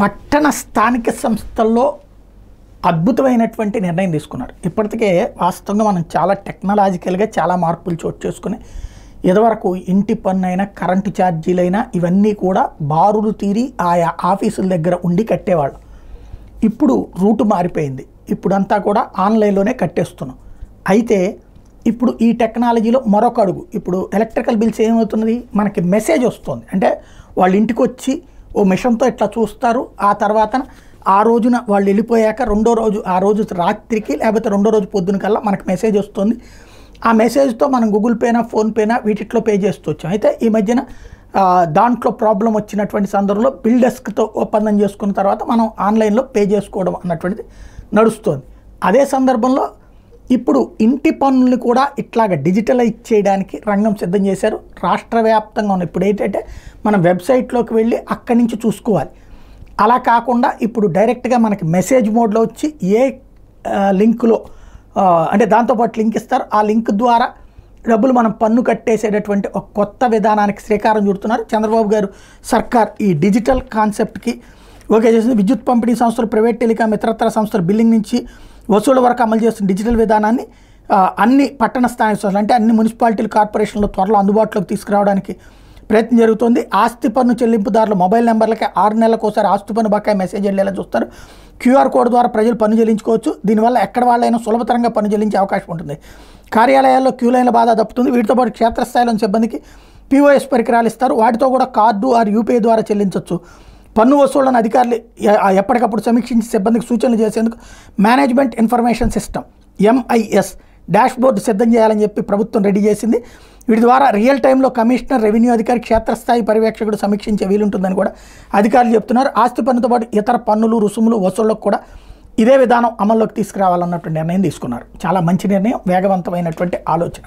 పట్టణ స్థానిక సంస్థల్లో అద్భుతమైనటువంటి నిర్ణయం తీసుకున్నారు. ఇప్పటికే వాస్తవంగా మనం చాలా టెక్నాలజికల్గా చాలా మార్పులు చోటు చేసుకుని ఇదివరకు ఇంటి పన్ను అయినా కరెంటు ఛార్జీలైనా ఇవన్నీ కూడా బారులు తీరి ఆయా ఆఫీసుల దగ్గర ఉండి కట్టేవాళ్ళు. ఇప్పుడు రూటు మారిపోయింది. ఇప్పుడంతా కూడా ఆన్లైన్లోనే కట్టేస్తున్నాం. అయితే ఇప్పుడు ఈ టెక్నాలజీలో మరొక అడుగు. ఇప్పుడు ఎలక్ట్రికల్ బిల్స్ ఏమవుతున్నది, మనకి మెసేజ్ వస్తుంది. అంటే వాళ్ళ ఇంటికి వచ్చి ఓ మిషన్తో ఇట్లా చూస్తారు. ఆ తర్వాత ఆ రోజున వాళ్ళు వెళ్ళిపోయాక రెండో రోజు ఆ రోజు రాత్రికి లేకపోతే రెండో రోజు పొద్దున కల్లా మనకు మెసేజ్ వస్తుంది. ఆ మెసేజ్తో మనం గూగుల్ పేనా ఫోన్పేనా వీటిలో పే చేస్తూ వచ్చాం. అయితే ఈ మధ్యన దాంట్లో ప్రాబ్లం వచ్చినటువంటి సందర్భంలో బిల్ డెస్క్తో ఒప్పందం చేసుకున్న తర్వాత మనం ఆన్లైన్లో పే చేసుకోవడం అన్నటువంటిది నడుస్తుంది. అదే సందర్భంలో ఇప్పుడు ఇంటి పన్నులు కూడా ఇట్లాగ డిజిటలైజ్ చేయడానికి రంగం సిద్ధం చేశారు. రాష్ట్ర వ్యాప్తంగా ఉన్న ఇప్పుడు ఏంటంటే మనం వెబ్సైట్లోకి వెళ్ళి అక్కడి నుంచి చూసుకోవాలి. అలా కాకుండా ఇప్పుడు డైరెక్ట్గా మనకి మెసేజ్ మోడ్లో వచ్చి ఏ లింకులో అంటే దాంతోపాటు లింక్ ఇస్తారు. ఆ లింక్ ద్వారా డబ్బులు మనం పన్ను కట్టేసేటటువంటి ఒక కొత్త విధానానికి శ్రీకారం చుడుతున్నారు చంద్రబాబు గారు సర్కార్. ఈ డిజిటల్ కాన్సెప్ట్కి ఓకే చేసింది. విద్యుత్ పంపిణీ సంస్థలు, ప్రైవేట్ టెలికాం, ఇతరత్ర సంస్థలు బిల్లింగ్ నుంచి వసూళ్ల వరకు అమలు చేస్తున్న డిజిటల్ విధానాన్ని అన్ని పట్టణ స్థానిక సంస్థలు అంటే అన్ని మున్సిపాలిటీలు, కార్పొరేషన్లు త్వరలో అందుబాటులోకి తీసుకురావడానికి ప్రయత్నం జరుగుతుంది. ఆస్తి పన్ను చెల్లింపుదారులు మొబైల్ నెంబర్లకి 6 నెలలకు ఒకసారి ఆస్తి పన్ను బకాయి మెసేజ్ వెళ్ళేలా చూస్తారు. క్యూఆర్ కోడ్ ద్వారా ప్రజలు పన్ను చెల్లించుకోవచ్చు. దీనివల్ల ఎక్కడ వాళ్ళైనా సులభతరంగా పన్ను చెల్లించే అవకాశం ఉంటుంది. కార్యాలయాల్లో క్యూ లైన్ల బాధ తప్పుతుంది. వీటితో పాటు క్షేత్రస్థాయిలోని సిబ్బందికి పిఓఎస్ పరికరాలు ఇస్తారు. వాటితో కూడా కార్డు ఆర్ యూపీఐ ద్వారా చెల్లించవచ్చు. పన్ను వసూళ్లను అధికారులు ఎప్పటికప్పుడు సమీక్షించి సిబ్బందికి సూచనలు చేసేందుకు management information system MIS dashboard సిద్ధం చేయాలని చెప్పి ప్రభుత్వం రెడీ చేసింది. వీటి ద్వారా రియల్ టైంలో కమిషనర్, రెవెన్యూ అధికారి, క్షేత్రస్థాయి పర్యవేక్షకుడు సమీక్షించే వీలుంటుందని కూడా అధికారులు చెప్తున్నారు. ఆస్తి పన్నుతో పాటు ఇతర పన్నులు, రుసుములు వసూళ్లకు కూడా ఇదే విధానం అమల్లోకి తీసుకురావాలన్నటువంటి నిర్ణయం తీసుకున్నారు. చాలా మంచి నిర్ణయం, వేగవంతమైనటువంటి ఆలోచన.